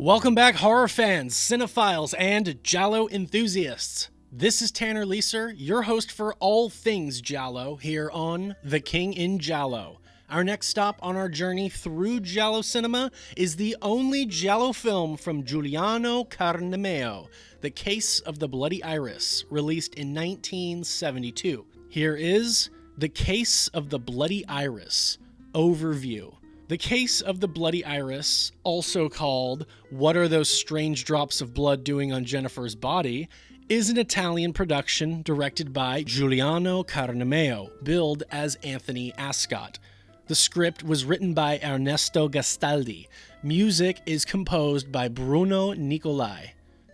Welcome back, horror fans, cinephiles, and giallo enthusiasts. This is Tanner Leeser, your host for all things giallo here on The King in Giallo. Our next stop on our journey through giallo cinema is the only giallo film from Giuliano Carnimeo, The Case of the Bloody Iris, released in 1972. Here is The Case of the Bloody Iris Overview. The Case of the Bloody Iris, also called What Are Those Strange Drops of Blood Doing on Jennifer's Body, is an Italian production directed by Giuliano Carnimeo, billed as Anthony Ascott. The script was written by Ernesto Gastaldi. Music is composed by Bruno Nicolai.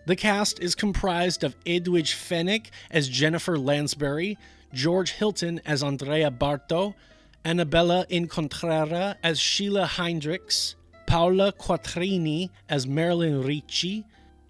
The cast is comprised of Edwin Fenech as Jennifer Lansbury, George Hilton as Andrea Barto, Annabella Incontrera as Sheila Heinrichs, Paola Quattrini as Marilyn Ricci,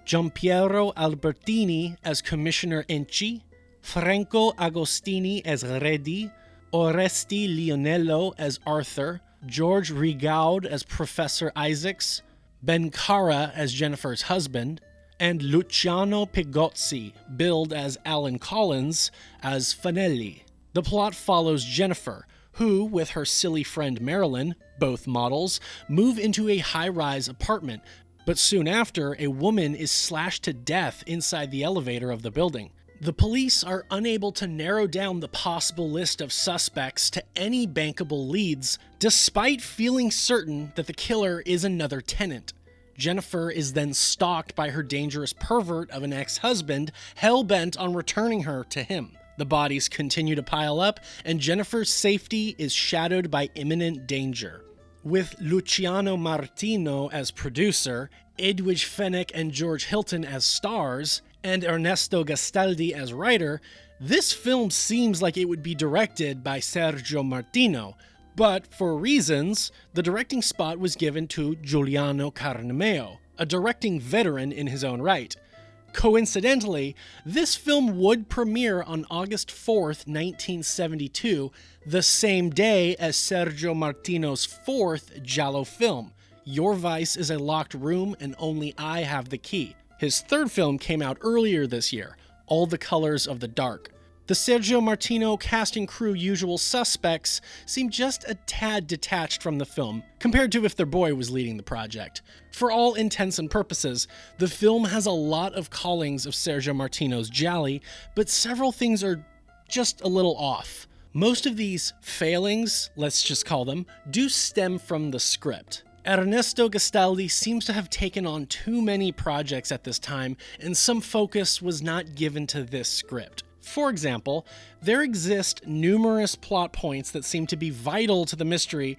Giampiero Albertini as Commissioner Enci, Franco Agostini as Redi, Oreste Lionello as Arthur, George Rigaud as Professor Isaacs, Ben Carrà as Jennifer's husband, and Luciano Pigozzi, billed as Alan Collins, as Fenech. The plot follows Jennifer, who, with her silly friend Marilyn, both models, move into a high-rise apartment, but soon after, a woman is slashed to death inside the elevator of the building. The police are unable to narrow down the possible list of suspects to any bankable leads, despite feeling certain that the killer is another tenant. Jennifer is then stalked by her dangerous pervert of an ex-husband, hell-bent on returning her to him. The bodies continue to pile up, and Jennifer's safety is shadowed by imminent danger. With Luciano Martino as producer, Edwin Fenech and George Hilton as stars, and Ernesto Gastaldi as writer, this film seems like it would be directed by Sergio Martino, but for reasons, the directing spot was given to Giuliano Carnimeo, a directing veteran in his own right. Coincidentally, this film would premiere on August 4th, 1972, the same day as Sergio Martino's fourth giallo film, Your Vice is a Locked Room and Only I Have the Key. His third film came out earlier this year, All the Colors of the Dark. The Sergio Martino cast and crew usual suspects seem just a tad detached from the film, compared to if their boy was leading the project. For all intents and purposes, the film has a lot of callings of Sergio Martino's gialli, but several things are just a little off. Most of these failings, let's just call them, do stem from the script. Ernesto Gastaldi seems to have taken on too many projects at this time, and some focus was not given to this script. For example, there exist numerous plot points that seem to be vital to the mystery,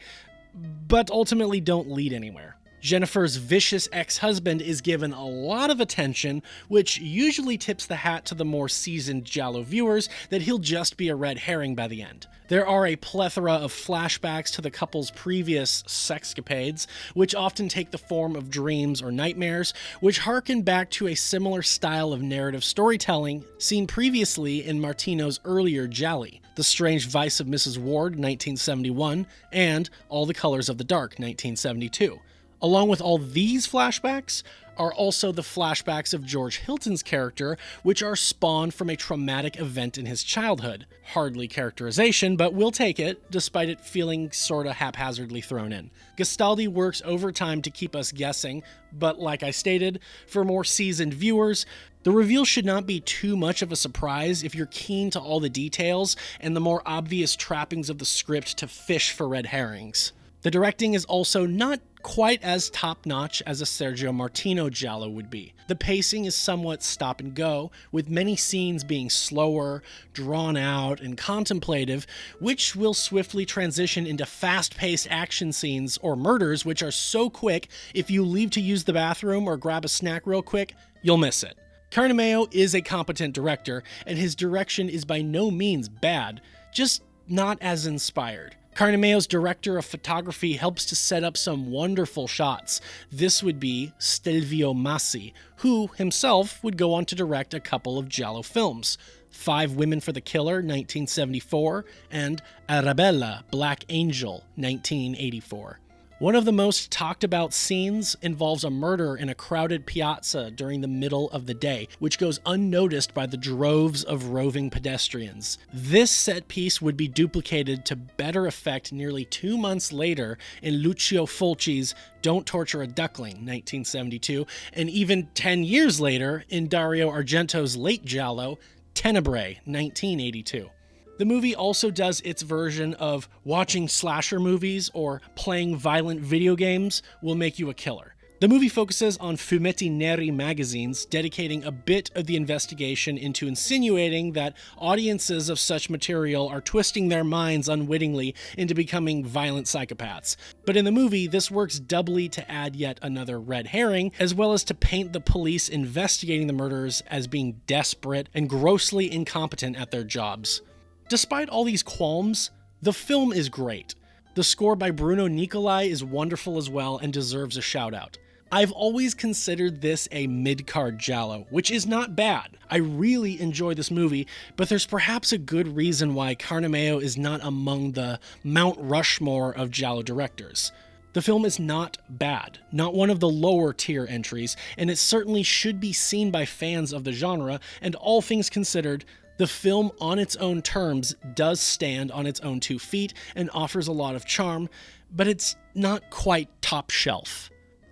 but ultimately don't lead anywhere. Jennifer's vicious ex-husband is given a lot of attention, which usually tips the hat to the more seasoned giallo viewers that he'll just be a red herring by the end. There are a plethora of flashbacks to the couple's previous sexcapades, which often take the form of dreams or nightmares, which harken back to a similar style of narrative storytelling seen previously in Martino's earlier gialli, The Strange Vice of Mrs. Ward, 1971, and All the Colors of the Dark, 1972. Along with all these flashbacks are also the flashbacks of George Hilton's character, which are spawned from a traumatic event in his childhood. Hardly characterization, but we'll take it, despite it feeling sorta haphazardly thrown in. Gastaldi works overtime to keep us guessing, but like I stated, for more seasoned viewers, the reveal should not be too much of a surprise if you're keen to all the details and the more obvious trappings of the script to fish for red herrings. The directing is also not quite as top-notch as a Sergio Martino giallo would be. The pacing is somewhat stop and go, with many scenes being slower, drawn out, and contemplative, which will swiftly transition into fast-paced action scenes or murders which are so quick, if you leave to use the bathroom or grab a snack real quick, you'll miss it. Carnimeo is a competent director, and his direction is by no means bad, just not as inspired. Carnimeo's director of photography helps to set up some wonderful shots. This would be Stelvio Massi, who himself would go on to direct a couple of giallo films, Five Women for the Killer, 1974, and Annabella, Black Angel, 1984. One of the most talked about scenes involves a murder in a crowded piazza during the middle of the day, which goes unnoticed by the droves of roving pedestrians. This set piece would be duplicated to better effect nearly 2 months later in Lucio Fulci's Don't Torture a Duckling, 1972, and even 10 years later in Dario Argento's late giallo, Tenebrae, 1982. The movie also does its version of watching slasher movies or playing violent video games will make you a killer. The movie focuses on fumetti neri magazines, dedicating a bit of the investigation into insinuating that audiences of such material are twisting their minds unwittingly into becoming violent psychopaths. But in the movie, this works doubly to add yet another red herring, as well as to paint the police investigating the murders as being desperate and grossly incompetent at their jobs. Despite all these qualms, the film is great. The score by Bruno Nicolai is wonderful as well and deserves a shout out. I've always considered this a mid-card giallo, which is not bad. I really enjoy this movie, but there's perhaps a good reason why Carnimeo is not among the Mount Rushmore of giallo directors. The film is not bad, not one of the lower tier entries, and it certainly should be seen by fans of the genre, and all things considered, the film on its own terms does stand on its own 2 feet and offers a lot of charm, but it's not quite top shelf.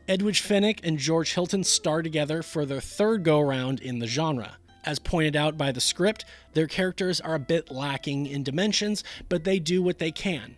Edwin Fenech and George Hilton star together for their 3rd go-around in the genre. As pointed out by the script, their characters are a bit lacking in dimensions, but they do what they can.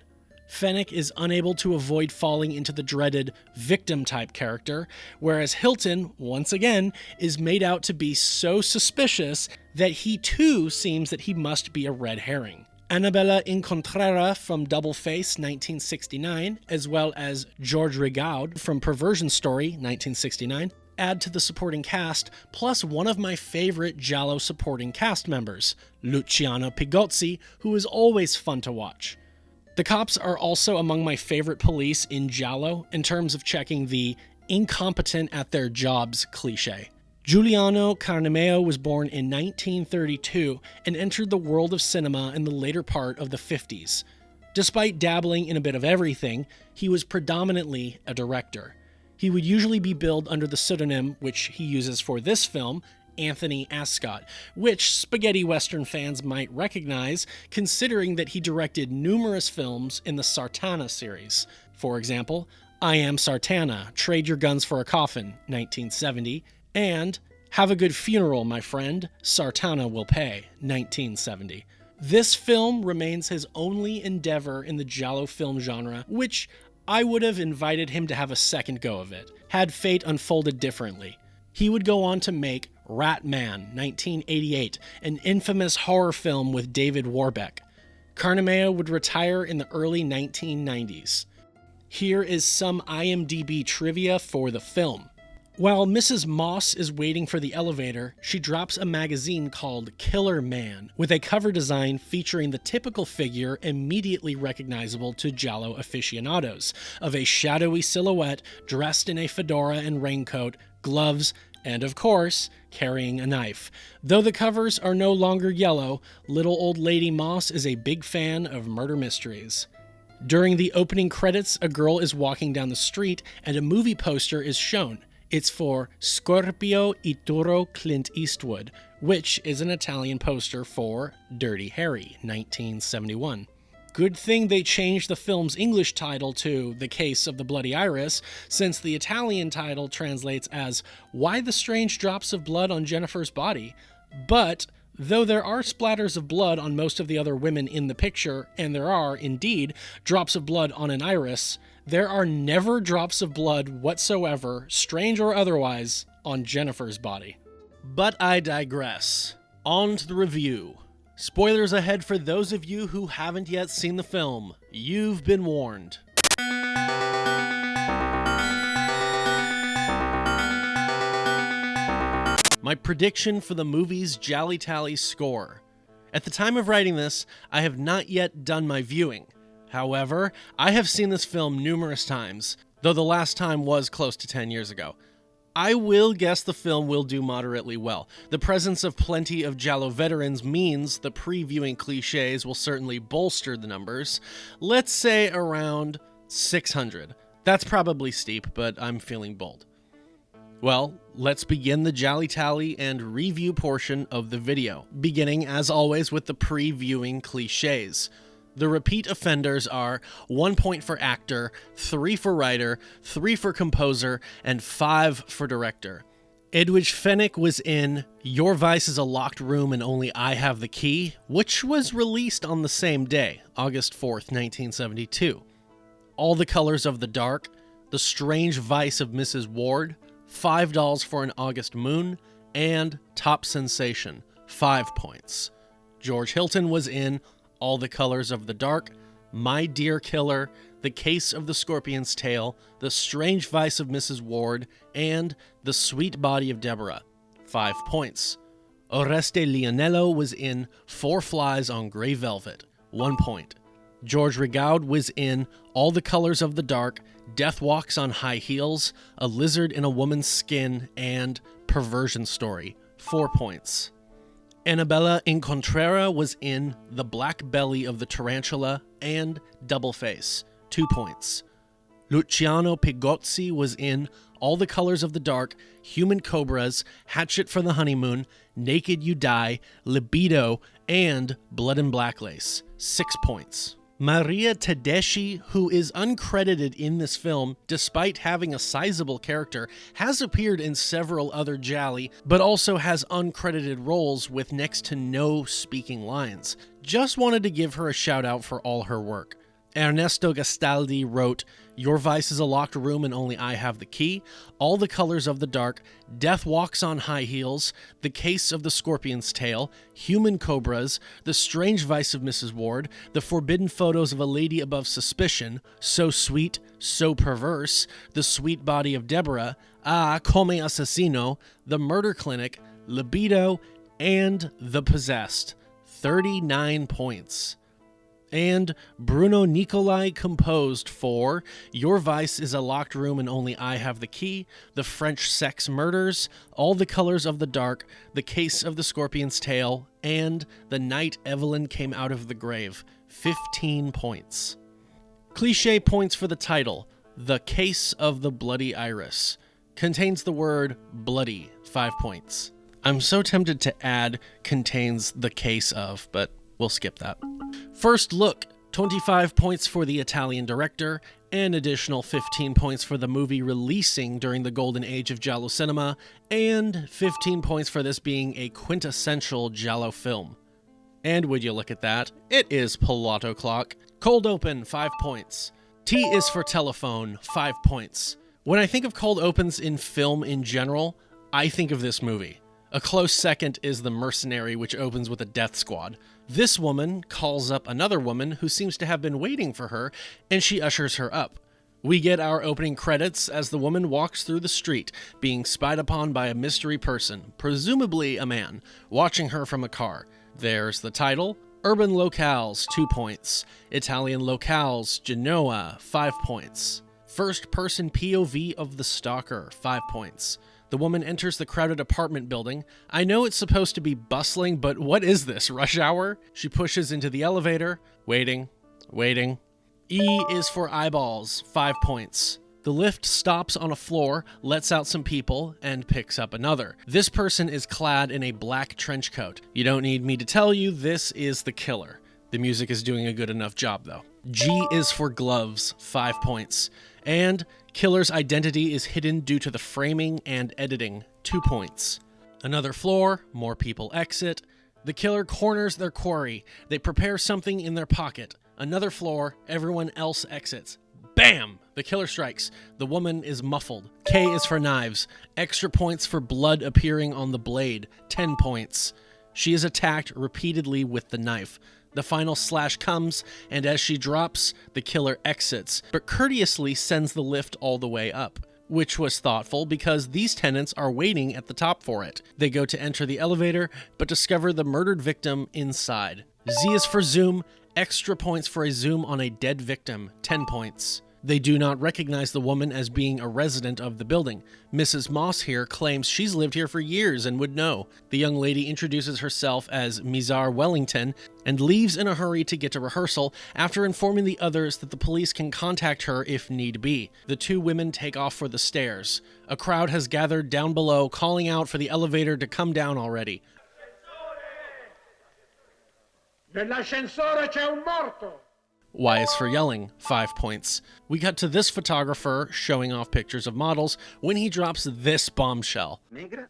Fenech is unable to avoid falling into the dreaded victim-type character, whereas Hilton, once again, is made out to be so suspicious that he too seems that he must be a red herring. Annabella Incontrera from Double Face, 1969, as well as George Rigaud from Perversion Story, 1969, add to the supporting cast, plus one of my favorite giallo supporting cast members, Luciano Pigozzi, who is always fun to watch. The cops are also among my favorite police in giallo in terms of checking the incompetent at their jobs cliché. Giuliano Carnimeo was born in 1932 and entered the world of cinema in the later part of the 50s. Despite dabbling in a bit of everything, he was predominantly a director. He would usually be billed under the pseudonym which he uses for this film, Anthony Ascot, which spaghetti western fans might recognize considering that he directed numerous films in the Sartana series. For example, I Am Sartana, Trade Your Guns for a Coffin, 1970, and Have a Good Funeral, My Friend, Sartana Will Pay, 1970. This film remains his only endeavor in the giallo film genre, which I would have invited him to have a second go of it, had fate unfolded differently. He would go on to make Rat Man, 1988, an infamous horror film with David Warbeck. Carnimeo would retire in the early 1990s. Here is some IMDb trivia for the film. While Mrs. Moss is waiting for the elevator, she drops a magazine called Killer Man, with a cover design featuring the typical figure immediately recognizable to giallo aficionados, of a shadowy silhouette dressed in a fedora and raincoat, gloves, and of course, carrying a knife. Though the covers are no longer yellow, little old lady Moss is a big fan of murder mysteries. During the opening credits, a girl is walking down the street and a movie poster is shown. It's for Scorpio Ituro Clint Eastwood, which is an Italian poster for Dirty Harry, 1971. Good thing they changed the film's English title to The Case of the Bloody Iris, since the Italian title translates as Why the Strange Drops of Blood on Jennifer's Body. But, though there are splatters of blood on most of the other women in the picture, and there are, indeed, drops of blood on an iris, there are never drops of blood whatsoever, strange or otherwise, on Jennifer's body. But I digress. On to the review. Spoilers ahead for those of you who haven't yet seen the film. You've been warned. My prediction for the movie's GialliTally score. At the time of writing this, I have not yet done my viewing. However, I have seen this film numerous times, though the last time was close to 10 years ago. I will guess the film will do moderately well. The presence of plenty of giallo veterans means the previewing cliches will certainly bolster the numbers. Let's say around 600. That's probably steep, but I'm feeling bold. Well, let's begin the GialliTally and review portion of the video, beginning as always with the pre-viewing cliches. The repeat offenders are 1 point for actor, 3 for writer, 3 for composer, and 5 for director. Edwin Fenech was in Your Vice is a Locked Room and Only I Have the Key, which was released on the same day, August 4th, 1972. All the Colors of the Dark, The Strange Vice of Mrs. Ward, $5 for an August Moon, and Top Sensation, 5 points. George Hilton was in All the Colors of the Dark, My Dear Killer, The Case of the Scorpion's Tail, The Strange Vice of Mrs. Ward, and The Sweet Body of Deborah, 5 points. Oreste Lionello was in Four Flies on Grey Velvet, 1 point. George Rigaud was in All the Colors of the Dark, Death Walks on High Heels, A Lizard in a Woman's Skin, and Perversion Story, 4 points. Annabella Incontrera was in The Black Belly of the Tarantula and Double Face, 2 points. Luciano Pigozzi was in All the Colors of the Dark, Human Cobras, Hatchet for the Honeymoon, Naked You Die, Libido, and Blood and Black Lace, 6 points. Maria Tedeschi, who is uncredited in this film despite having a sizable character, has appeared in several other gialli, but also has uncredited roles with next to no speaking lines. Just wanted to give her a shout out for all her work. Ernesto Gastaldi wrote Your Vice is a Locked Room and Only I Have the Key, All the Colors of the Dark, Death Walks on High Heels, The Case of the Scorpion's Tail, Human Cobras, The Strange Vice of Mrs. Ward, The Forbidden Photos of a Lady Above Suspicion, So Sweet, So Perverse, The Sweet Body of Deborah, Ah, Come Assassino, The Murder Clinic, Libido, and The Possessed. 39 points. And Bruno Nicolai composed for Your Vice is a Locked Room and Only I Have the Key, The French Sex Murders, All the Colors of the Dark, The Case of the Scorpion's Tail, and The Night Evelyn Came Out of the Grave, 15 points. Cliché points for the title, The Case of the Bloody Iris, contains the word bloody, 5 points. I'm so tempted to add contains the case of, but we'll skip that. First Look, 25 points for the Italian director, an additional 15 points for the movie releasing during the golden age of giallo cinema, and 15 points for this being a quintessential giallo film. And would you look at that, it is Pilato Clock. Cold Open, 5 points. T is for Telephone, 5 points. When I think of cold opens in film in general, I think of this movie. A close second is The Mercenary, which opens with a death squad. This woman calls up another woman who seems to have been waiting for her, and she ushers her up. We get our opening credits as the woman walks through the street, being spied upon by a mystery person, presumably a man, watching her from a car. There's the title, Urban Locales, 2 points. Italian Locales, Genoa, 5 points. First person POV of the stalker, 5 points. The woman enters the crowded apartment building. I know it's supposed to be bustling, but what is this, rush hour? She pushes into the elevator. Waiting. E is for Eyeballs, 5 points. The lift stops on a floor, lets out some people, and picks up another. This person is clad in a black trench coat. You don't need me to tell you, this is the killer. The music is doing a good enough job, though. G is for Gloves, 5 points. And killer's identity is hidden due to the framing and editing, 2 points. Another floor, more people exit. The killer corners their quarry. They prepare something in their pocket. Another floor, everyone else exits. Bam! The killer strikes. The woman is muffled. K is for Knives. Extra points for blood appearing on the blade, 10 points. She is attacked repeatedly with the knife. The final slash comes, and as she drops, the killer exits, but courteously sends the lift all the way up, which was thoughtful because these tenants are waiting at the top for it. They go to enter the elevator, but discover the murdered victim inside. Z is for Zoom, extra points for a zoom on a dead victim, 10 points. They do not recognize the woman as being a resident of the building. Mrs. Moss here claims she's lived here for years and would know. The young lady introduces herself as Mizar Wellington and leaves in a hurry to get to rehearsal after informing the others that the police can contact her if need be. The two women take off for the stairs. A crowd has gathered down below, calling out for the elevator to come down already. Nell'ascensore c'è un morto! Y is for yelling, 5 points. We cut to this photographer showing off pictures of models when he drops this bombshell. Negra,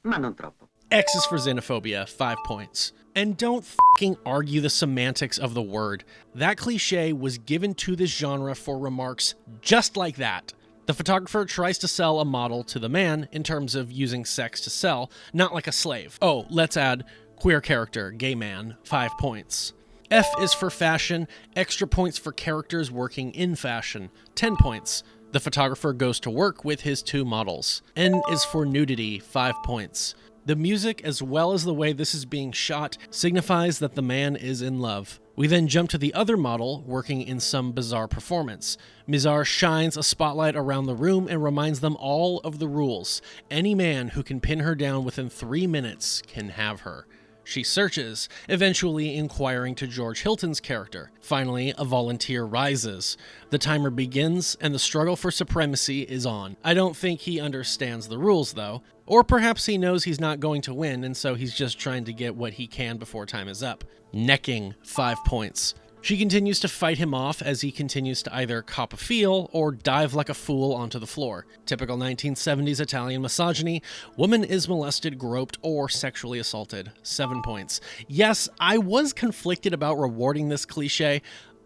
ma non troppo. X is for xenophobia, 5 points. And don't fucking argue the semantics of the word. That cliche was given to this genre for remarks just like that. The photographer tries to sell a model to the man in terms of using sex to sell, not like a slave. Oh, let's add queer character, gay man, 5 points. F is for fashion, extra points for characters working in fashion, 10 points. The photographer goes to work with his two models. N is for nudity, 5 points. The music, as well as the way this is being shot, signifies that the man is in love. We then jump to the other model, working in some bizarre performance. Mizar shines a spotlight around the room and reminds them all of the rules. Any man who can pin her down within 3 minutes can have her. She searches, eventually inquiring to George Hilton's character. Finally, a volunteer rises. The timer begins, and the struggle for supremacy is on. I don't think he understands the rules, though. Or perhaps he knows he's not going to win, and so he's just trying to get what he can before time is up. Necking, 5 points. She continues to fight him off as he continues to either cop a feel or dive like a fool onto the floor. Typical 1970s Italian misogyny. Woman is molested, groped, or sexually assaulted. 7 points. Yes, I was conflicted about rewarding this cliche.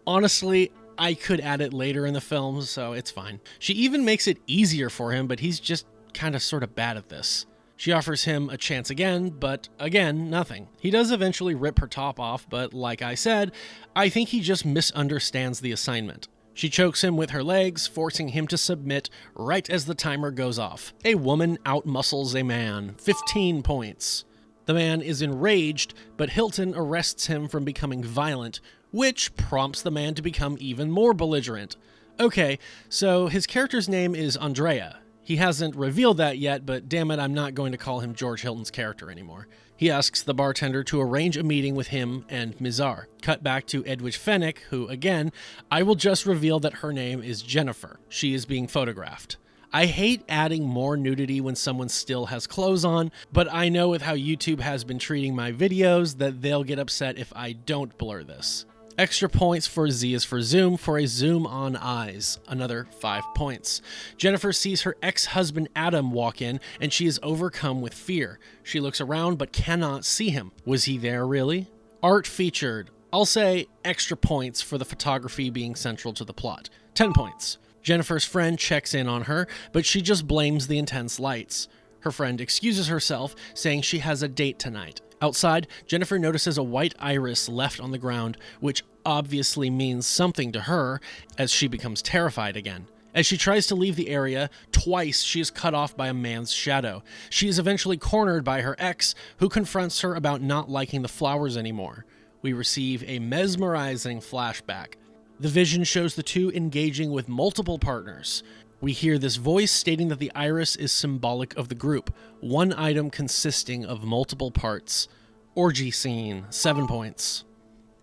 Honestly, I could add it later in the film, so it's fine. She even makes it easier for him, but he's just kind of sort of bad at this. She offers him a chance again, but again, nothing. He does eventually rip her top off, but like I said, I think he just misunderstands the assignment. She chokes him with her legs, forcing him to submit right as the timer goes off. A woman outmuscles a man, 15 points. The man is enraged, but Hilton arrests him from becoming violent, which prompts the man to become even more belligerent. Okay, so his character's name is Andrea. He hasn't revealed that yet, but damn it, I'm not going to call him George Hilton's character anymore. He asks the bartender to arrange a meeting with him and Mizar. Cut back to Edwin Fenech, who, again, I will just reveal that her name is Jennifer. She is being photographed. I hate adding more nudity when someone still has clothes on, but I know with how YouTube has been treating my videos that they'll get upset if I don't blur this. Extra points for Z is for zoom for a zoom on eyes, another 5 points. Jennifer sees her ex-husband Adam walk in and she is overcome with fear. She looks around but cannot see him. Was he there really? Art featured. I'll say extra points for the photography being central to the plot. 10 points. Jennifer's friend checks in on her, but she just blames the intense lights. Her friend excuses herself, saying she has a date tonight. Outside, Jennifer notices a white iris left on the ground, which obviously means something to her as she becomes terrified again. As she tries to leave the area, twice she is cut off by a man's shadow. She is eventually cornered by her ex, who confronts her about not liking the flowers anymore. We receive a mesmerizing flashback. The vision shows the two engaging with multiple partners. We hear this voice stating that the iris is symbolic of the group, one item consisting of multiple parts. Orgy scene, 7 points.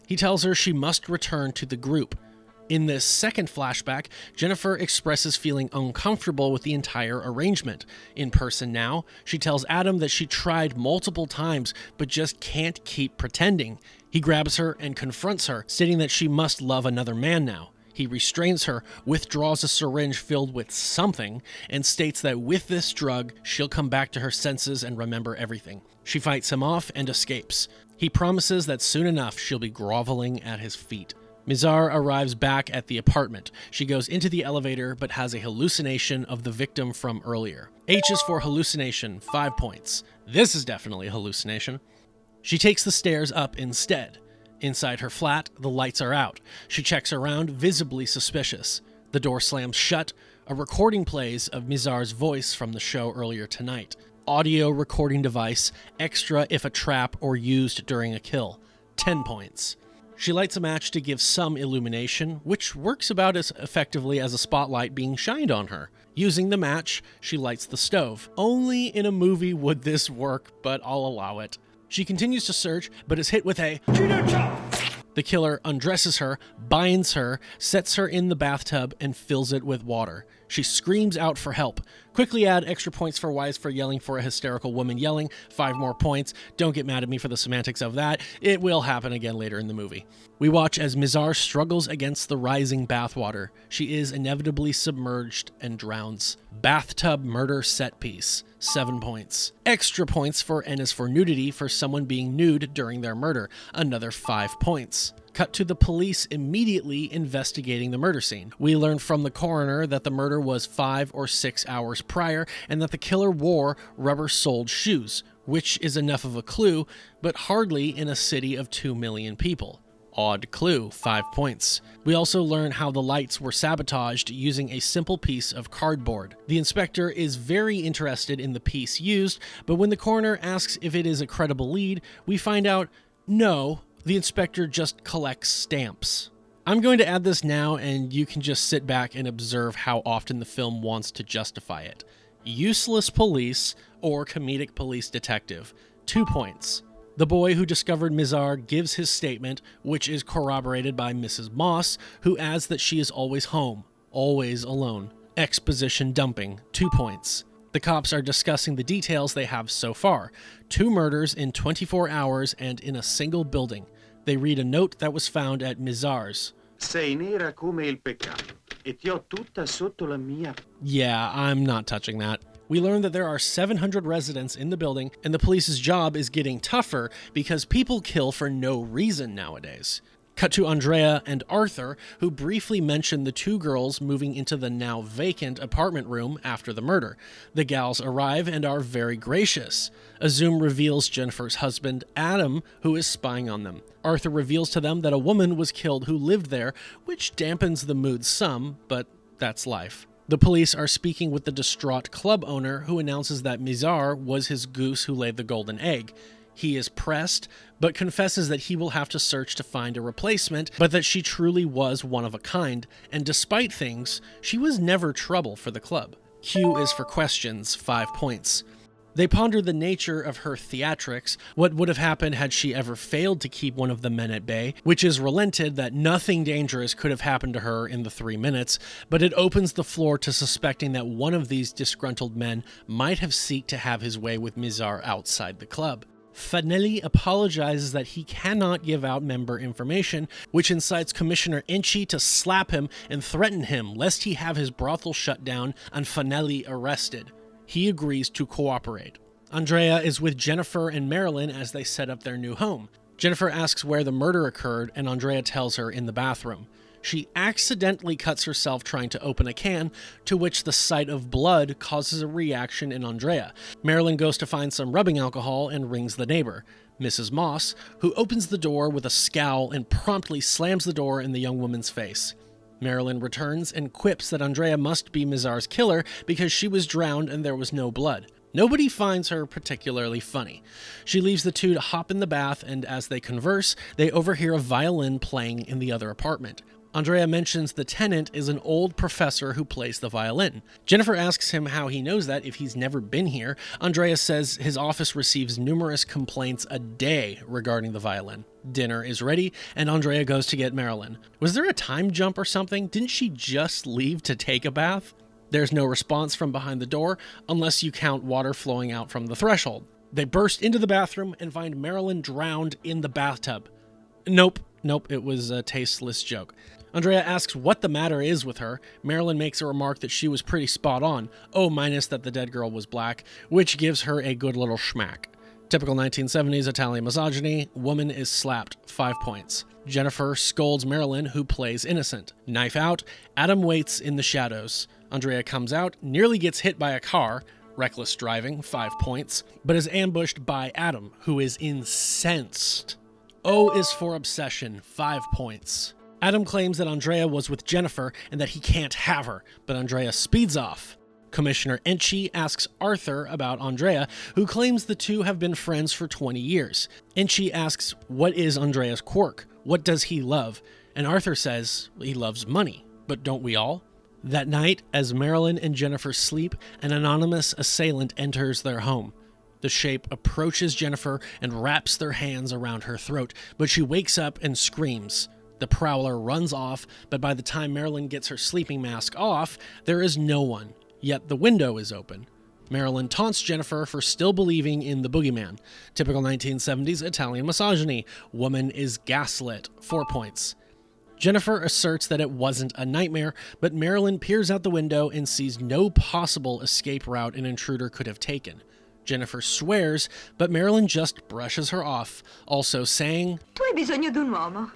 He tells her she must return to the group. In this second flashback, Jennifer expresses feeling uncomfortable with the entire arrangement. In person now, she tells Adam that she tried multiple times, but just can't keep pretending. He grabs her and confronts her, stating that she must love another man now. He restrains her, withdraws a syringe filled with something, and states that with this drug, she'll come back to her senses and remember everything. She fights him off and escapes. He promises that soon enough she'll be groveling at his feet. Mizar arrives back at the apartment. She goes into the elevator but has a hallucination of the victim from earlier. H is for hallucination, 5 points. This is definitely a hallucination. She takes the stairs up instead. Inside her flat, the lights are out. She checks around, visibly suspicious. The door slams shut. A recording plays of Mizar's voice from the show earlier tonight. Audio recording device, extra if a trap or used during a kill. 10 points. She lights a match to give some illumination, which works about as effectively as a spotlight being shined on her. Using the match, she lights the stove. Only in a movie would this work, but I'll allow it. She continues to search, but is hit with a The killer undresses her, binds her, sets her in the bathtub, and fills it with water. She screams out for help. Quickly add extra points for Wise for yelling for a hysterical woman yelling. 5 more points. Don't get mad at me for the semantics of that. It will happen again later in the movie. We watch as Mizar struggles against the rising bathwater. She is inevitably submerged and drowns. Bathtub murder set piece. 7 points. Extra points for N is for nudity for someone being nude during their murder. Another 5 points. Cut to the police immediately investigating the murder scene. We learn from the coroner that the murder was 5 or 6 hours prior and that the killer wore rubber-soled shoes, which is enough of a clue, but hardly in a city of 2 million people. Odd clue, 5 points. We also learn how the lights were sabotaged using a simple piece of cardboard. The inspector is very interested in the piece used, but when the coroner asks if it is a credible lead, we find out no, the inspector just collects stamps. I'm going to add this now, and you can just sit back and observe how often the film wants to justify it. Useless police or comedic police detective. 2 points. The boy who discovered Mizar gives his statement, which is corroborated by Mrs. Moss, who adds that she is always home, always alone. Exposition dumping. 2 points. The cops are discussing the details they have so far. 2 murders in 24 hours and in a single building. They read a note that was found at Mizar's. Sei nera come il peccato, e ti ho tutta sotto la mia. Yeah, I'm not touching that. We learn that there are 700 residents in the building, and the police's job is getting tougher because people kill for no reason nowadays. Cut to Andrea and Arthur, who briefly mention the 2 girls moving into the now vacant apartment room after the murder. The gals arrive and are very gracious. A zoom reveals Jennifer's husband, Adam, who is spying on them. Arthur reveals to them that a woman was killed who lived there, which dampens the mood some, but that's life. The police are speaking with the distraught club owner, who announces that Mizar was his goose who laid the golden egg. He is pressed, but confesses that he will have to search to find a replacement, but that she truly was one of a kind, and despite things, she was never trouble for the club. Q is for questions, 5 points. They ponder the nature of her theatrics, what would have happened had she ever failed to keep one of the men at bay, which is relented that nothing dangerous could have happened to her in the 3 minutes, but it opens the floor to suspecting that one of these disgruntled men might have sought to have his way with Mizar outside the club. Fenech apologizes that he cannot give out member information, which incites Commissioner Enchi to slap him and threaten him lest he have his brothel shut down and Fenech arrested. He agrees to cooperate. Andrea is with Jennifer and Marilyn as they set up their new home. Jennifer asks where the murder occurred, and Andrea tells her in the bathroom. She accidentally cuts herself trying to open a can, to which the sight of blood causes a reaction in Andrea. Marilyn goes to find some rubbing alcohol and rings the neighbor, Mrs. Moss, who opens the door with a scowl and promptly slams the door in the young woman's face. Marilyn returns and quips that Andrea must be Mizar's killer because she was drowned and there was no blood. Nobody finds her particularly funny. She leaves the 2 to hop in the bath, and as they converse, they overhear a violin playing in the other apartment. Andrea mentions the tenant is an old professor who plays the violin. Jennifer asks him how he knows that if he's never been here. Andrea says his office receives numerous complaints a day regarding the violin. Dinner is ready, and Andrea goes to get Marilyn. Was there a time jump or something? Didn't she just leave to take a bath? There's no response from behind the door, unless you count water flowing out from the threshold. They burst into the bathroom and find Marilyn drowned in the bathtub. Nope, it was a tasteless joke. Andrea asks what the matter is with her. Marilyn makes a remark that she was pretty spot on, minus that the dead girl was black, which gives her a good little schmack. Typical 1970s Italian misogyny, woman is slapped, 5 points. Jennifer scolds Marilyn, who plays innocent. Knife out, Adam waits in the shadows. Andrea comes out, nearly gets hit by a car, reckless driving, 5 points, but is ambushed by Adam, who is incensed. O is for obsession, 5 points. Adam claims that Andrea was with Jennifer and that he can't have her, but Andrea speeds off. Commissioner Enchi asks Arthur about Andrea, who claims the 2 have been friends for 20 years. Enchi asks what is Andrea's quirk, What does he love? And Arthur says he loves money, but don't we all? That night, as Marilyn and Jennifer sleep, an anonymous assailant enters their home. The shape approaches Jennifer and wraps their hands around her throat, but she wakes up and screams. The prowler runs off, but by the time Marilyn gets her sleeping mask off, there is no one, yet the window is open. Marilyn taunts Jennifer for still believing in the boogeyman. Typical 1970s Italian misogyny. Woman is gaslit. 4 points. Jennifer asserts that it wasn't a nightmare, but Marilyn peers out the window and sees no possible escape route an intruder could have taken. Jennifer swears, but Marilyn just brushes her off, also saying, Tu hai bisogno d'un uomo.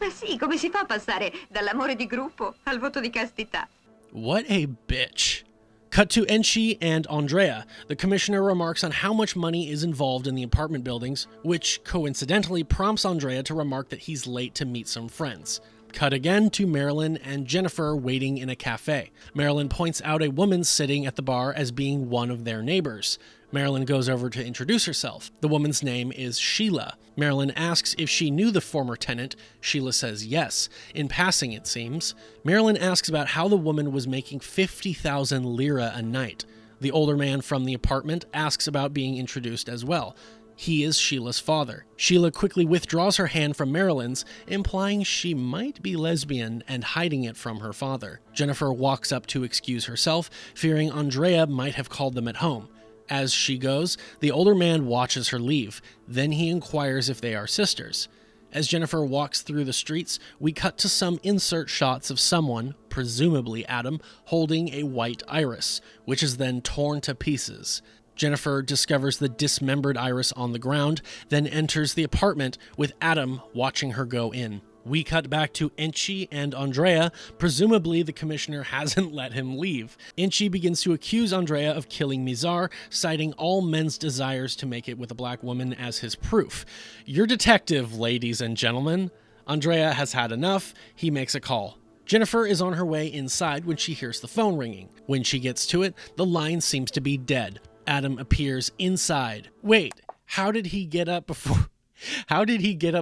Ma sì, come si fa a passare dall'amore di gruppo al voto di castità? What a bitch. Cut to Enchi and Andrea. The commissioner remarks on how much money is involved in the apartment buildings, which coincidentally prompts Andrea to remark that he's late to meet some friends. Cut again to Marilyn and Jennifer waiting in a cafe. Marilyn points out a woman sitting at the bar as being one of their neighbors. Marilyn goes over to introduce herself. The woman's name is Sheila. Marilyn asks if she knew the former tenant. Sheila says yes. In passing, it seems. Marilyn asks about how the woman was making 50,000 lira a night. The older man from the apartment asks about being introduced as well. He is Sheila's father. Sheila quickly withdraws her hand from Marilyn's, implying she might be lesbian and hiding it from her father. Jennifer walks up to excuse herself, fearing Andrea might have called them at home. As she goes, the older man watches her leave. Then he inquires if they are sisters. As Jennifer walks through the streets, we cut to some insert shots of someone, presumably Adam, holding a white iris, which is then torn to pieces. Jennifer discovers the dismembered iris on the ground, then enters the apartment with Adam watching her go in. We cut back to Enchi and Andrea. Presumably, the commissioner hasn't let him leave. Enchi begins to accuse Andrea of killing Mizar, citing all men's desires to make it with a black woman as his proof. Your detective, ladies and gentlemen. Andrea has had enough. He makes a call. Jennifer is on her way inside when she hears the phone ringing. When she gets to it, the line seems to be dead. Adam appears inside. Wait, how did he get up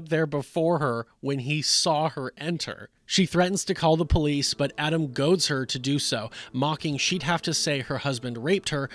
there before her when he saw her enter? She threatens to call the police, but Adam goads her to do so, mocking she'd have to say her husband raped her,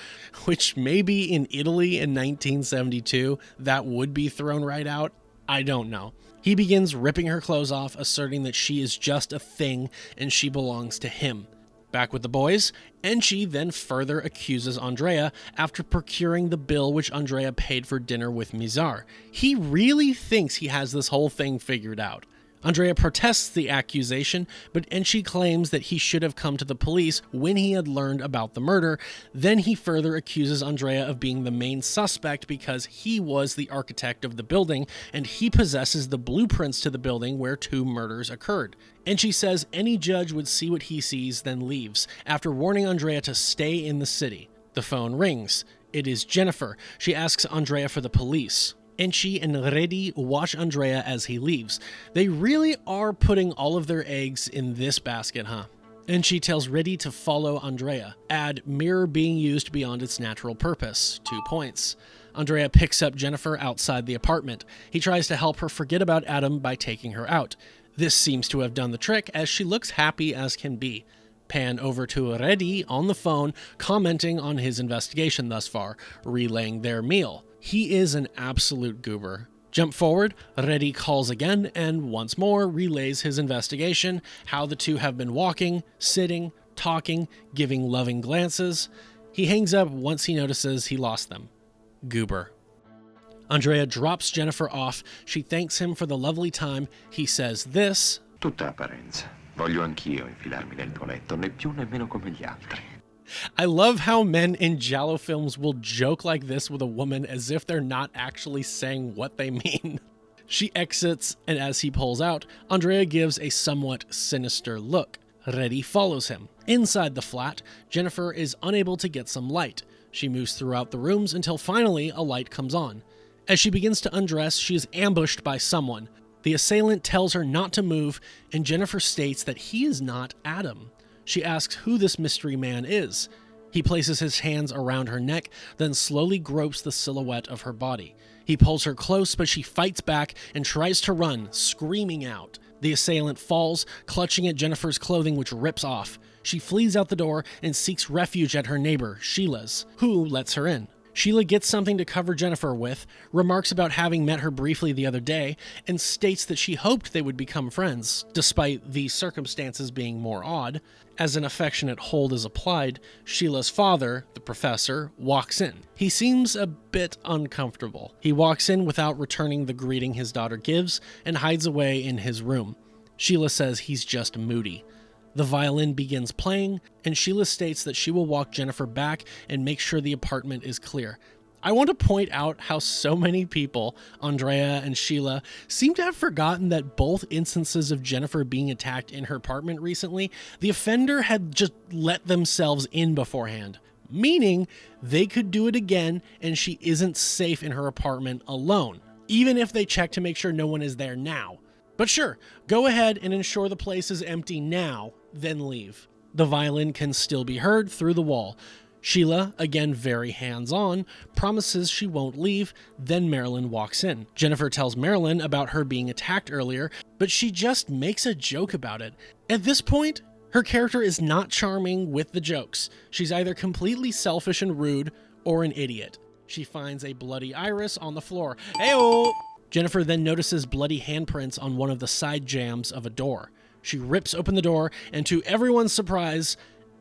which maybe in Italy in 1972, that would be thrown right out. I don't know. He begins ripping her clothes off, asserting that she is just a thing and she belongs to him. Back with the boys, Enchi then further accuses Andrea after procuring the bill which Andrea paid for dinner with Mizar. He really thinks he has this whole thing figured out. Andrea protests the accusation, but Enchi claims that he should have come to the police when he had learned about the murder. Then he further accuses Andrea of being the main suspect because he was the architect of the building and he possesses the blueprints to the building where 2 murders occurred. Enchi says any judge would see what he sees, then leaves, after warning Andrea to stay in the city. The phone rings. It is Jennifer. She asks Andrea for the police. Enchi and Redi watch Andrea as he leaves. They really are putting all of their eggs in this basket, huh? Enchi tells Redi to follow Andrea. Add mirror being used beyond its natural purpose. 2 points. Andrea picks up Jennifer outside the apartment. He tries to help her forget about Adam by taking her out. This seems to have done the trick, as she looks happy as can be. Pan over to Redi on the phone, commenting on his investigation thus far, relaying their meal. He is an absolute goober. Jump forward, Redi calls again and once more relays his investigation, how the two have been walking, sitting, talking, giving loving glances. He hangs up once he notices he lost them. Goober. Andrea drops Jennifer off. She thanks him for the lovely time. He says this: Tutta apparenza. Voglio anch'io infilarmi nel tuo letto, né più né meno come gli altri. I love how men in giallo films will joke like this with a woman as if they're not actually saying what they mean. She exits, and as he pulls out, Andrea gives a somewhat sinister look. Redi follows him. Inside the flat, Jennifer is unable to get some light. She moves throughout the rooms until finally a light comes on. As she begins to undress, she is ambushed by someone. The assailant tells her not to move, and Jennifer states that he is not Adam. She asks who this mystery man is. He places his hands around her neck, then slowly gropes the silhouette of her body. He pulls her close, but she fights back and tries to run, screaming out. The assailant falls, clutching at Jennifer's clothing, which rips off. She flees out the door and seeks refuge at her neighbor, Sheila's, who lets her in. Sheila gets something to cover Jennifer with, remarks about having met her briefly the other day, and states that she hoped they would become friends, despite the circumstances being more odd. As an affectionate hold is applied, Sheila's father, the professor, walks in. He seems a bit uncomfortable. He walks in without returning the greeting his daughter gives and hides away in his room. Sheila says he's just moody. The violin begins playing, and Sheila states that she will walk Jennifer back and make sure the apartment is clear. I want to point out how so many people, Andrea and Sheila, seem to have forgotten that both instances of Jennifer being attacked in her apartment recently, the offender had just let themselves in beforehand, meaning they could do it again and she isn't safe in her apartment alone, even if they check to make sure no one is there now. But sure, go ahead and ensure the place is empty now, then leave. The violin can still be heard through the wall. Sheila, again very hands-on, promises she won't leave, then Marilyn walks in. Jennifer tells Marilyn about her being attacked earlier, but she just makes a joke about it. At this point, her character is not charming with the jokes. She's either completely selfish and rude, or an idiot. She finds a bloody iris on the floor. Heyo! Jennifer then notices bloody handprints on one of the side jambs of a door. She rips open the door, and to everyone's surprise,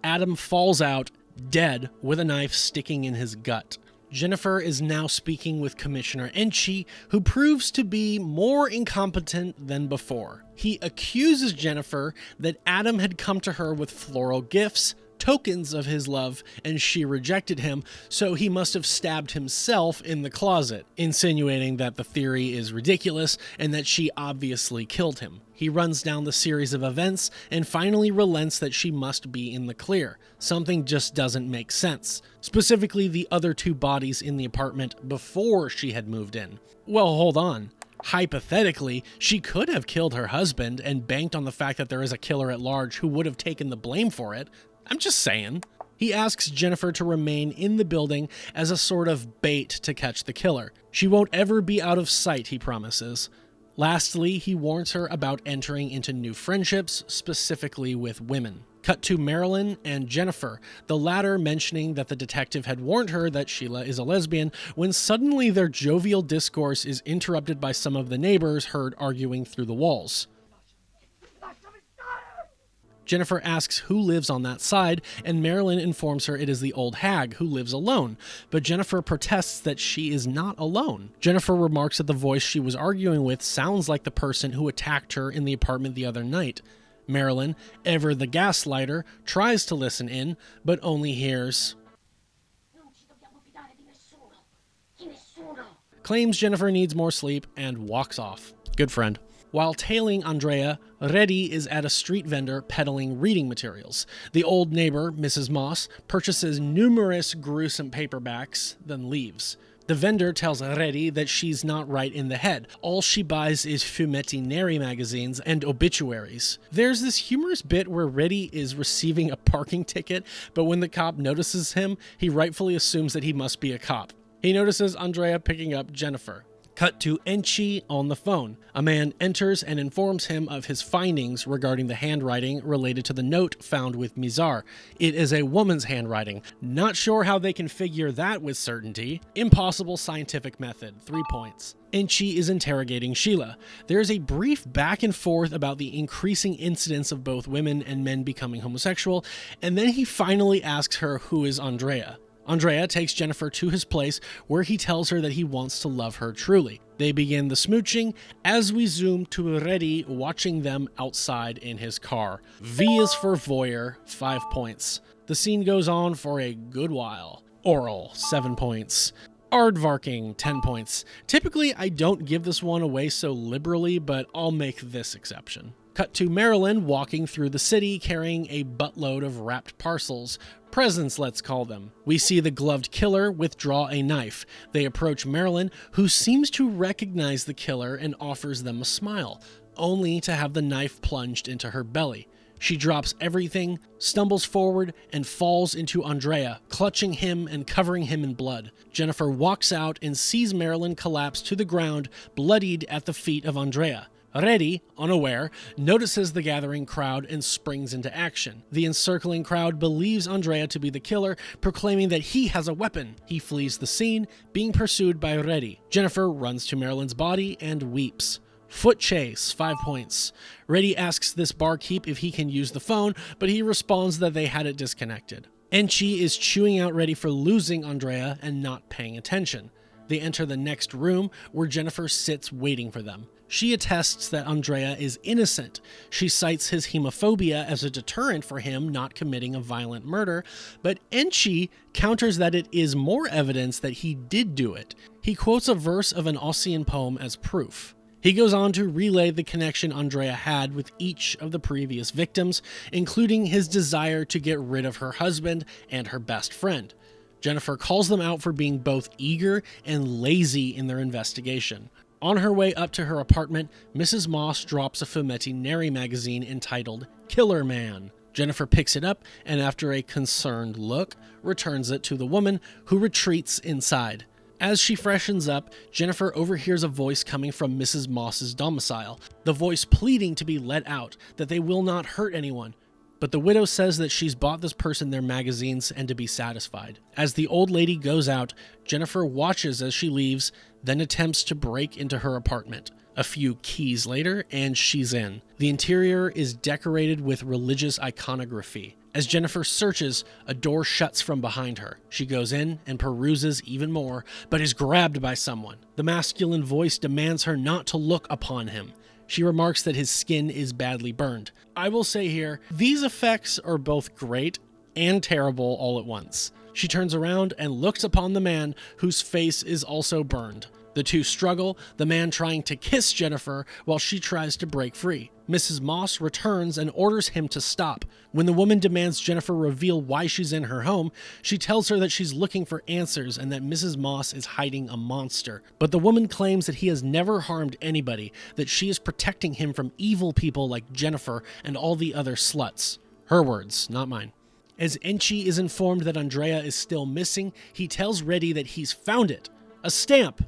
Adam falls out, dead, with a knife sticking in his gut. Jennifer is now speaking with Commissioner Enchi, who proves to be more incompetent than before. He accuses Jennifer that Adam had come to her with floral gifts, tokens of his love, and she rejected him, so he must have stabbed himself in the closet, insinuating that the theory is ridiculous and that she obviously killed him. He runs down the series of events and finally relents that she must be in the clear. Something just doesn't make sense. Specifically, the other two bodies in the apartment before she had moved in. Well, hold on. Hypothetically, she could have killed her husband and banked on the fact that there is a killer at large who would have taken the blame for it. I'm just saying. He asks Jennifer to remain in the building as a sort of bait to catch the killer. She won't ever be out of sight, he promises. Lastly, he warns her about entering into new friendships, specifically with women. Cut to Marilyn and Jennifer, the latter mentioning that the detective had warned her that Sheila is a lesbian, when suddenly their jovial discourse is interrupted by some of the neighbors heard arguing through the walls. Jennifer asks who lives on that side, and Marilyn informs her it is the old hag who lives alone, but Jennifer protests that she is not alone. Jennifer remarks that the voice she was arguing with sounds like the person who attacked her in the apartment the other night. Marilyn, ever the gaslighter, tries to listen in, but only hears, claims Jennifer needs more sleep, and walks off. Good friend. While tailing Andrea, Reddy is at a street vendor peddling reading materials. The old neighbor, Mrs. Moss, purchases numerous gruesome paperbacks, then leaves. The vendor tells Reddy that she's not right in the head. All she buys is fumettinary magazines and obituaries. There's this humorous bit where Reddy is receiving a parking ticket, but when the cop notices him, he rightfully assumes that he must be a cop. He notices Andrea picking up Jennifer. Cut to Enchi on the phone. A man enters and informs him of his findings regarding the handwriting related to the note found with Mizar. It is a woman's handwriting. Not sure how they can figure that with certainty. Impossible scientific method. 3 points. Enchi is interrogating Sheila. There is a brief back and forth about the increasing incidence of both women and men becoming homosexual, and then he finally asks her who is Andrea. Andrea takes Jennifer to his place, where he tells her that he wants to love her truly. They begin the smooching as we zoom to Reddy watching them outside in his car. V is for voyeur, 5 points. The scene goes on for a good while. Oral, 7 points. Aardvarking, 10 points. Typically, I don't give this one away so liberally, but I'll make this exception. Cut to Marilyn walking through the city carrying a buttload of wrapped parcels. Presents, let's call them. We see the gloved killer withdraw a knife. They approach Marilyn, who seems to recognize the killer and offers them a smile, only to have the knife plunged into her belly. She drops everything, stumbles forward, and falls into Andrea, clutching him and covering him in blood. Jennifer walks out and sees Marilyn collapse to the ground, bloodied at the feet of Andrea. Reddy, unaware, notices the gathering crowd and springs into action. The encircling crowd believes Andrea to be the killer, proclaiming that he has a weapon. He flees the scene, being pursued by Reddy. Jennifer runs to Marilyn's body and weeps. Foot chase, 5 points. Reddy asks this barkeep if he can use the phone, but he responds that they had it disconnected. Enchi is chewing out Reddy for losing Andrea and not paying attention. They enter the next room, where Jennifer sits waiting for them. She attests that Andrea is innocent. She cites his hemophobia as a deterrent for him not committing a violent murder, but Enchi counters that it is more evidence that he did do it. He quotes a verse of an Ossian poem as proof. He goes on to relay the connection Andrea had with each of the previous victims, including his desire to get rid of her husband and her best friend. Jennifer calls them out for being both eager and lazy in their investigation. On her way up to her apartment, Mrs. Moss drops a Fumetti Neri magazine entitled Killer Man. Jennifer picks it up and, after a concerned look, returns it to the woman, who retreats inside. As she freshens up, Jennifer overhears a voice coming from Mrs. Moss's domicile, the voice pleading to be let out, that they will not hurt anyone. But the widow says that she's bought this person their magazines and to be satisfied. As the old lady goes out, Jennifer watches as she leaves, then attempts to break into her apartment. A few keys later, and she's in. The interior is decorated with religious iconography. As Jennifer searches, a door shuts from behind her. She goes in and peruses even more, but is grabbed by someone. The masculine voice demands her not to look upon him. She remarks that his skin is badly burned. I will say here, these effects are both great and terrible all at once. She turns around and looks upon the man, whose face is also burned. The two struggle, the man trying to kiss Jennifer while she tries to break free. Mrs. Moss returns and orders him to stop. When the woman demands Jennifer reveal why she's in her home, she tells her that she's looking for answers and that Mrs. Moss is hiding a monster. But the woman claims that he has never harmed anybody, that she is protecting him from evil people like Jennifer and all the other sluts. Her words, not mine. As Enchi is informed that Andrea is still missing, he tells Reddy that he's found it. A stamp!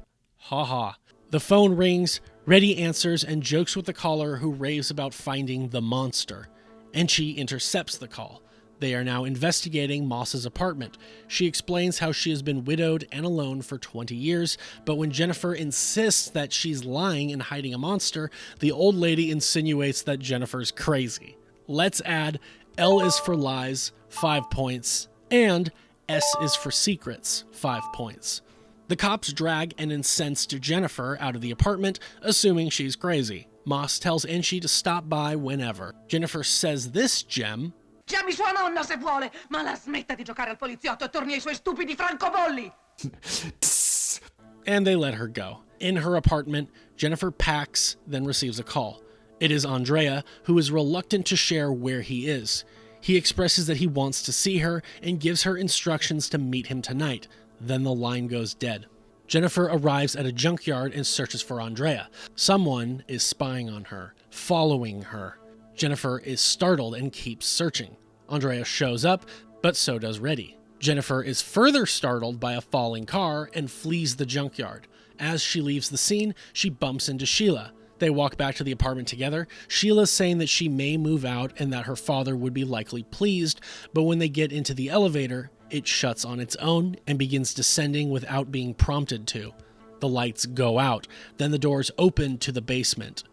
Ha ha. The phone rings, Reddy answers and jokes with the caller, who raves about finding the monster. Enchi intercepts the call. They are now investigating Moss's apartment. She explains how she has been widowed and alone for 20 years, but when Jennifer insists that she's lying and hiding a monster, the old lady insinuates that Jennifer's crazy. Let's add L is for lies, 5 points, and S is for secrets, 5 points. The cops drag an incensed Jennifer out of the apartment, assuming she's crazy. Moss tells Enchi to stop by whenever. Jennifer says this gem. Chiami sua nonna se vuole, ma la smetta di giocare al poliziotto e torni ai suoi stupidi francobolli! And they let her go. In her apartment, Jennifer packs, then receives a call. It is Andrea, who is reluctant to share where he is. He expresses that he wants to see her and gives her instructions to meet him tonight. Then the line goes dead. Jennifer arrives at a junkyard and searches for Andrea. Someone is spying on her, following her. Jennifer is startled and keeps searching. Andrea shows up, but so does Reddy. Jennifer is further startled by a falling car and flees the junkyard. As she leaves the scene, she bumps into Sheila. They walk back to the apartment together. Sheila's saying that she may move out and that her father would be likely pleased, but when they get into the elevator, it shuts on its own and begins descending without being prompted to. The lights go out, then the doors open to the basement.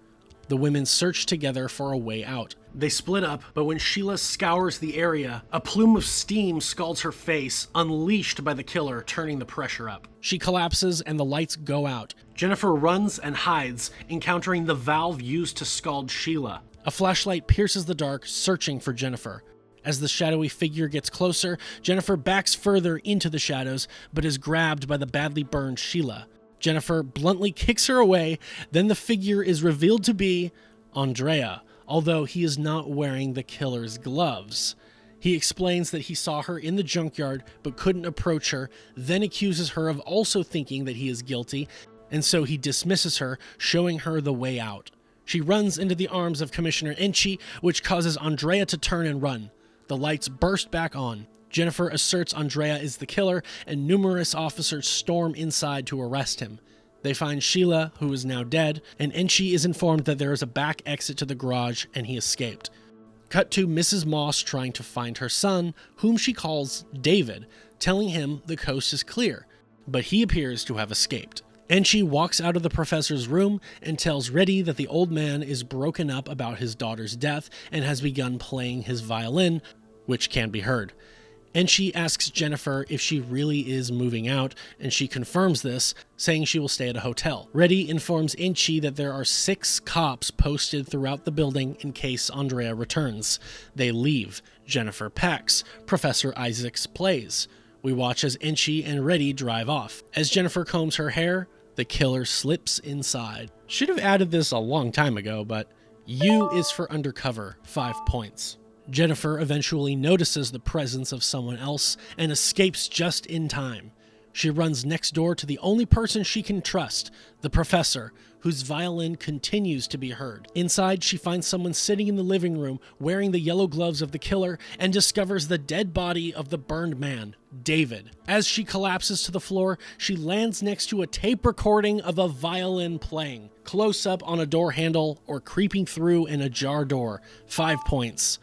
The women search together for a way out. They split up, but when Sheila scours the area, a plume of steam scalds her face, unleashed by the killer, turning the pressure up. She collapses and the lights go out. Jennifer runs and hides, encountering the valve used to scald Sheila. A flashlight pierces the dark, searching for Jennifer. As the shadowy figure gets closer, Jennifer backs further into the shadows, but is grabbed by the badly burned Sheila. Jennifer bluntly kicks her away, then the figure is revealed to be Andrea, although he is not wearing the killer's gloves. He explains that he saw her in the junkyard but couldn't approach her, then accuses her of also thinking that he is guilty, and so he dismisses her, showing her the way out. She runs into the arms of Commissioner Enchi, which causes Andrea to turn and run. The lights burst back on. Jennifer asserts Andrea is the killer, and numerous officers storm inside to arrest him. They find Sheila, who is now dead, and Enchi is informed that there is a back exit to the garage and he escaped. Cut to Mrs. Moss trying to find her son, whom she calls David, telling him the coast is clear, but he appears to have escaped. Enchi walks out of the professor's room and tells Reddy that the old man is broken up about his daughter's death and has begun playing his violin, which can be heard. Enchi asks Jennifer if she really is moving out, and she confirms this, saying she will stay at a hotel. Reddy informs Enchi that there are 6 cops posted throughout the building in case Andrea returns. They leave. Jennifer packs. Professor Isaacs plays. We watch as Enchi and Reddy drive off. As Jennifer combs her hair, the killer slips inside. Should have added this a long time ago, but U is for undercover, 5 points. Jennifer eventually notices the presence of someone else and escapes just in time. She runs next door to the only person she can trust, the professor, whose violin continues to be heard. Inside, she finds someone sitting in the living room wearing the yellow gloves of the killer and discovers the dead body of the burned man, David. As she collapses to the floor, she lands next to a tape recording of a violin playing, close up on a door handle or creeping through an ajar door, 5 points.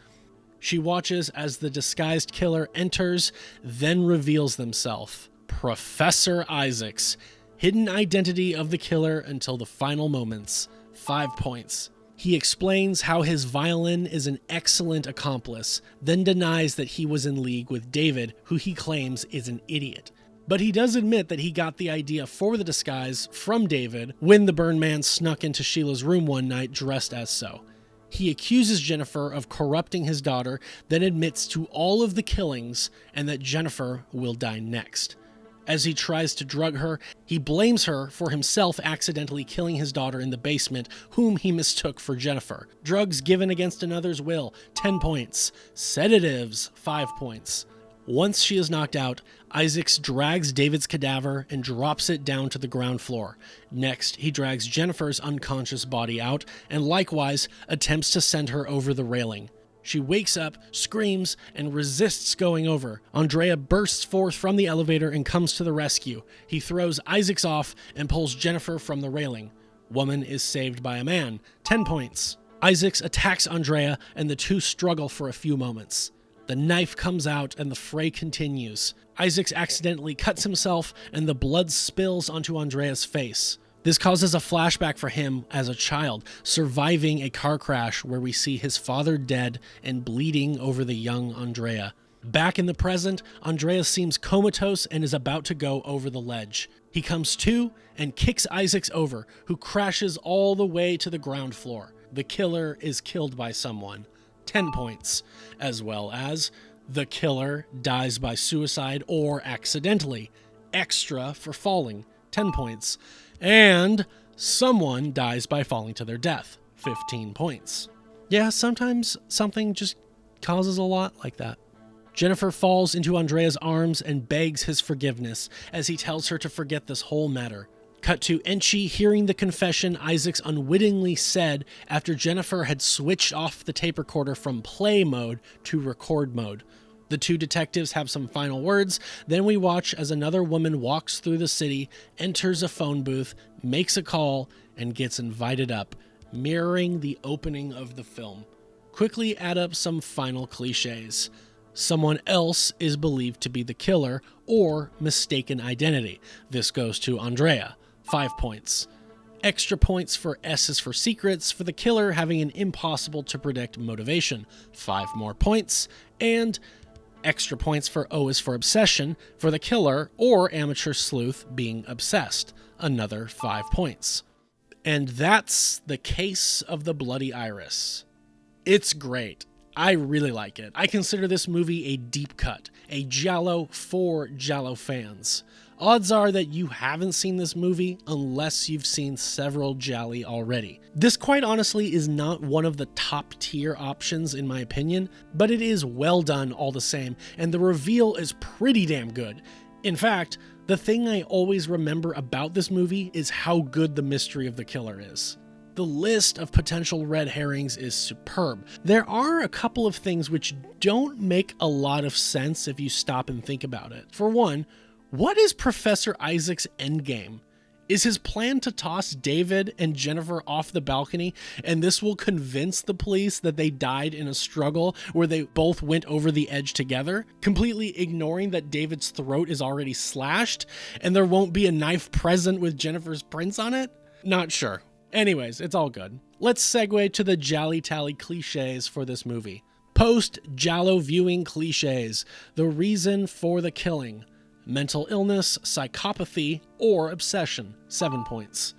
She watches as the disguised killer enters, then reveals themselves. Professor Isaacs. Hidden identity of the killer until the final moments. 5 points. He explains how his violin is an excellent accomplice, then denies that he was in league with David, who he claims is an idiot. But he does admit that he got the idea for the disguise from David when the burned man snuck into Sheila's room one night dressed as so. He accuses Jennifer of corrupting his daughter, then admits to all of the killings and that Jennifer will die next. As he tries to drug her, he blames her for himself accidentally killing his daughter in the basement, whom he mistook for Jennifer. Drugs given against another's will, 10 points. Sedatives, 5 points. Once she is knocked out, Isaacs drags David's cadaver and drops it down to the ground floor. Next, he drags Jennifer's unconscious body out and likewise attempts to send her over the railing. She wakes up, screams, and resists going over. Andrea bursts forth from the elevator and comes to the rescue. He throws Isaacs off and pulls Jennifer from the railing. Woman is saved by a man, 10 points. Isaacs attacks Andrea and the two struggle for a few moments. The knife comes out and the fray continues. Isaacs accidentally cuts himself and the blood spills onto Andrea's face. This causes a flashback for him as a child, surviving a car crash where we see his father dead and bleeding over the young Andrea. Back in the present, Andrea seems comatose and is about to go over the ledge. He comes to and kicks Isaacs over, who crashes all the way to the ground floor. The killer is killed by someone. 10 points, as well as the killer dies by suicide or accidentally, extra for falling, 10 points, and someone dies by falling to their death, 15 points. Yeah, sometimes something just causes a lot like that. Jennifer falls into Andrea's arms and begs his forgiveness as he tells her to forget this whole matter. Cut to Enchi hearing the confession Isaacs unwittingly said after Jennifer had switched off the tape recorder from play mode to record mode. The two detectives have some final words, then we watch as another woman walks through the city, enters a phone booth, makes a call, and gets invited up, mirroring the opening of the film. Quickly add up some final cliches. Someone else is believed to be the killer or mistaken identity. This goes to Andrea. 5 points. Extra points for S is for secrets, for the killer having an impossible to predict motivation. 5 more points. And extra points for O is for obsession, for the killer or amateur sleuth being obsessed. Another 5 points. And that's the case of the Bloody Iris. It's great. I really like it. I consider this movie a deep cut, a giallo for giallo fans. Odds are that you haven't seen this movie unless you've seen several gialli already. This quite honestly is not one of the top tier options in my opinion, but it is well done all the same, and the reveal is pretty damn good. In fact, the thing I always remember about this movie is how good the mystery of the killer is. The list of potential red herrings is superb. There are a couple of things which don't make a lot of sense if you stop and think about it. For one, what is Professor Isaac's endgame? Is his plan to toss David and Jennifer off the balcony, and this will convince the police that they died in a struggle where they both went over the edge together, completely ignoring that David's throat is already slashed and there won't be a knife present with Jennifer's prints on it? Not sure. Anyways, it's all good. Let's segue to the GialliTally cliches for this movie. Post-giallo viewing cliches. The reason for the killing. Mental illness, psychopathy, or obsession, 7 points.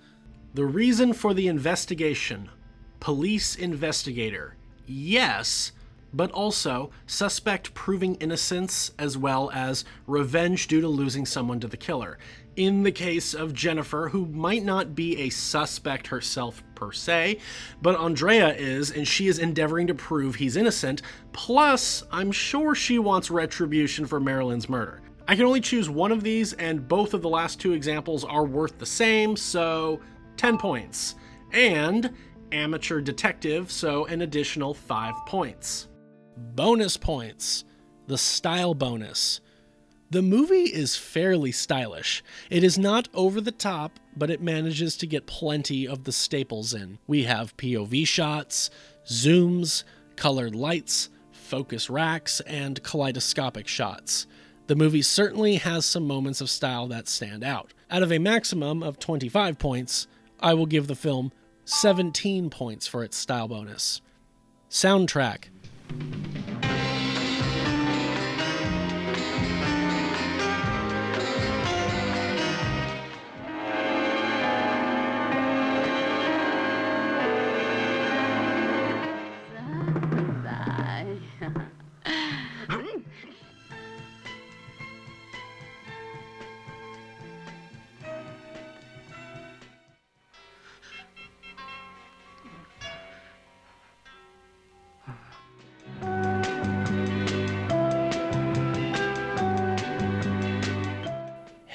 The reason for the investigation. Police investigator. Yes, but also suspect proving innocence as well as revenge due to losing someone to the killer. In the case of Jennifer, who might not be a suspect herself per se, but Andrea is, and she is endeavoring to prove he's innocent, plus I'm sure she wants retribution for Marilyn's murder. I can only choose one of these, and both of the last two examples are worth the same, so 10 points. And amateur detective, so an additional 5 points. Bonus points. The style bonus. The movie is fairly stylish. It is not over the top, but it manages to get plenty of the staples in. We have POV shots, zooms, colored lights, focus racks, and kaleidoscopic shots. The movie certainly has some moments of style that stand out. Out of a maximum of 25 points, I will give the film 17 points for its style bonus. Soundtrack.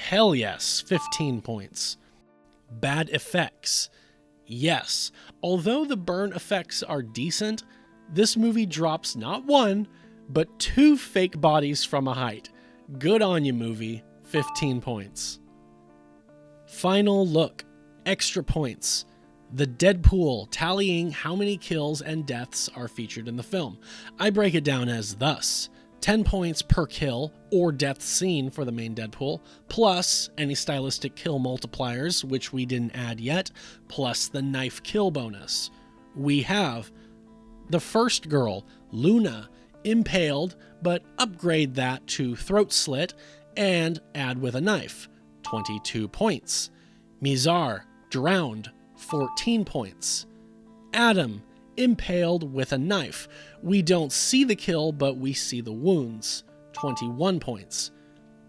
Hell yes, 15 points. Bad effects. Yes, although the burn effects are decent, this movie drops not one, but 2 fake bodies from a height. Good on you, movie. 15 points. Final look. Extra points. The Deadpool tallying how many kills and deaths are featured in the film. I break it down as thus. 10 points per kill or death scene for the main Deadpool, plus any stylistic kill multipliers, which we didn't add yet, plus the knife kill bonus. We have the first girl, Luna, impaled, but upgrade that to throat slit and add with a knife, 22 points. Mizar, drowned, 14 points. Adam, impaled with a knife. We don't see the kill, but we see the wounds, 21 points.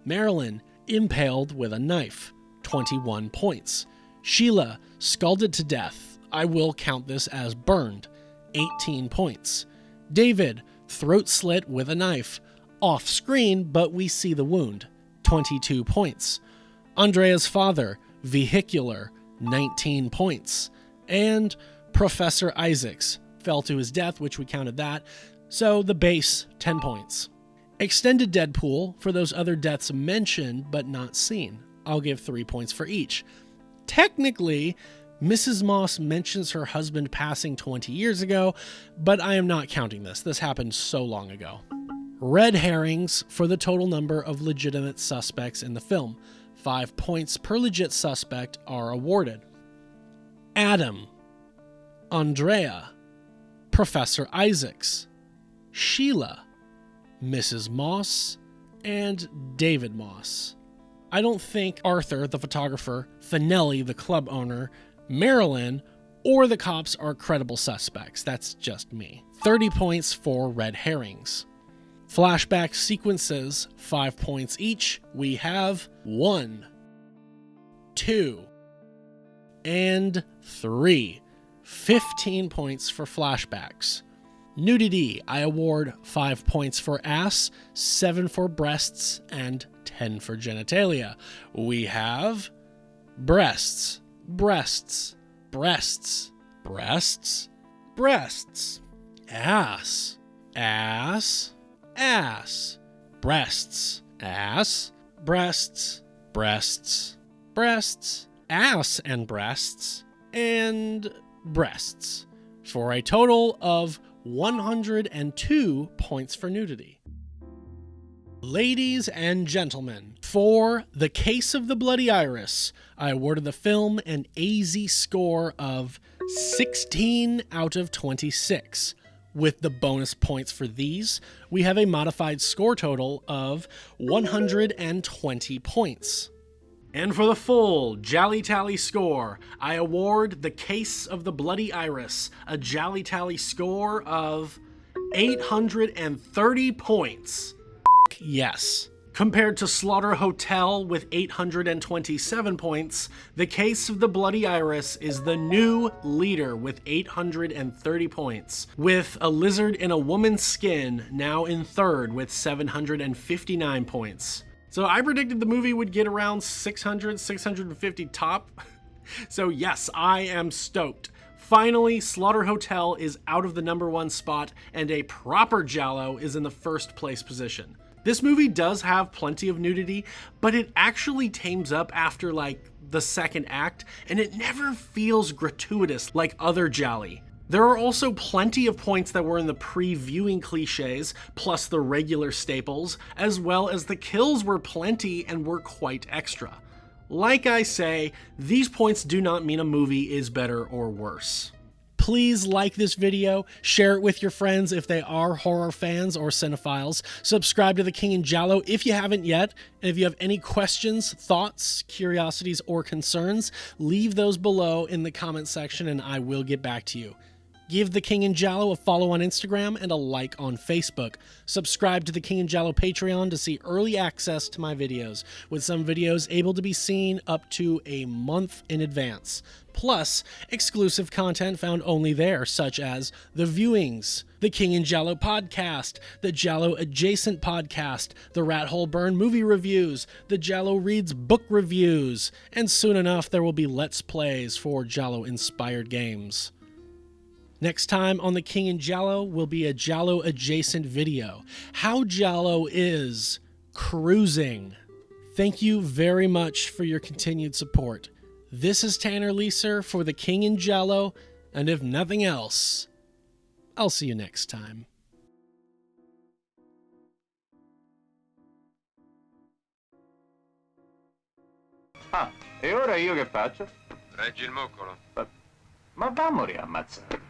Marilyn, impaled with a knife, 21 points. Sheila, scalded to death. I will count this as burned, 18 points. David, throat slit with a knife. Off screen, but we see the wound, 22 points. Andrea's father, vehicular, 19 points. And Professor Isaacs fell to his death, which we counted that, so the base, 10 points. Extended Deadpool for those other deaths mentioned but not seen. I'll give 3 points for each. Technically, Mrs. Moss mentions her husband passing 20 years ago, but I am not counting this. This happened so long ago. Red herrings for the total number of legitimate suspects in the film. 5 points per legit suspect are awarded. Adam, Andrea, Professor Isaacs, Sheila, Mrs. Moss, and David Moss. I don't think Arthur, the photographer, Finelli, the club owner, Marilyn, or the cops are credible suspects. That's just me. 30 points for red herrings. Flashback sequences, 5 points each. We have 1, 2, and 3. 15 points for flashbacks. Nudity, I award 5 points for ass, 7 for breasts, and 10 for genitalia. We have breasts, breasts, breasts, breasts, breasts, ass, ass, ass, breasts, ass, breasts, breasts, breasts, ass and breasts, and breasts, for a total of 102 points for nudity. Ladies and gentlemen, for The Case of the Bloody Iris, I awarded the film an AZ score of 16 out of 26. With the bonus points for these, we have a modified score total of 120 points. And for the full GialliTally score, I award The Case of the Bloody Iris a GialliTally score of 830 points. Yes. Compared to Slaughter Hotel with 827 points, The Case of the Bloody Iris is the new leader with 830 points, with A Lizard in a Woman's Skin now in third with 759 points. So I predicted the movie would get around 600, 650 top. So yes, I am stoked. Finally, Slaughter Hotel is out of the #1 spot, and a proper giallo is in the first place position. This movie does have plenty of nudity, but it actually tames up after like the second act, and it never feels gratuitous like other gialli. There are also plenty of points that were in the pre-viewing cliches, plus the regular staples, as well as the kills were plenty and were quite extra. Like I say, these points do not mean a movie is better or worse. Please like this video, share it with your friends if they are horror fans or cinephiles, subscribe to The King in Giallo if you haven't yet, and if you have any questions, thoughts, curiosities, or concerns, leave those below in the comment section and I will get back to you. Give The King in Giallo a follow on Instagram and a like on Facebook. Subscribe to The King in Giallo Patreon to see early access to my videos, with some videos able to be seen up to a month in advance. Plus, exclusive content found only there, such as The Viewings, The King in Giallo Podcast, the Giallo Adjacent Podcast, the Rat Hole Burn Movie Reviews, the Giallo Reads Book Reviews, and soon enough there will be Let's Plays for Giallo-inspired games. Next time on The King in Giallo will be a Giallo adjacent video. How Giallo is cruising. Thank you very much for your continued support. This is Tanner Leeser for The King in Giallo, and if nothing else, I'll see you next time. Ah, e ora io che faccio? Reggi il moccolo. Ma vamoli a ammazzare.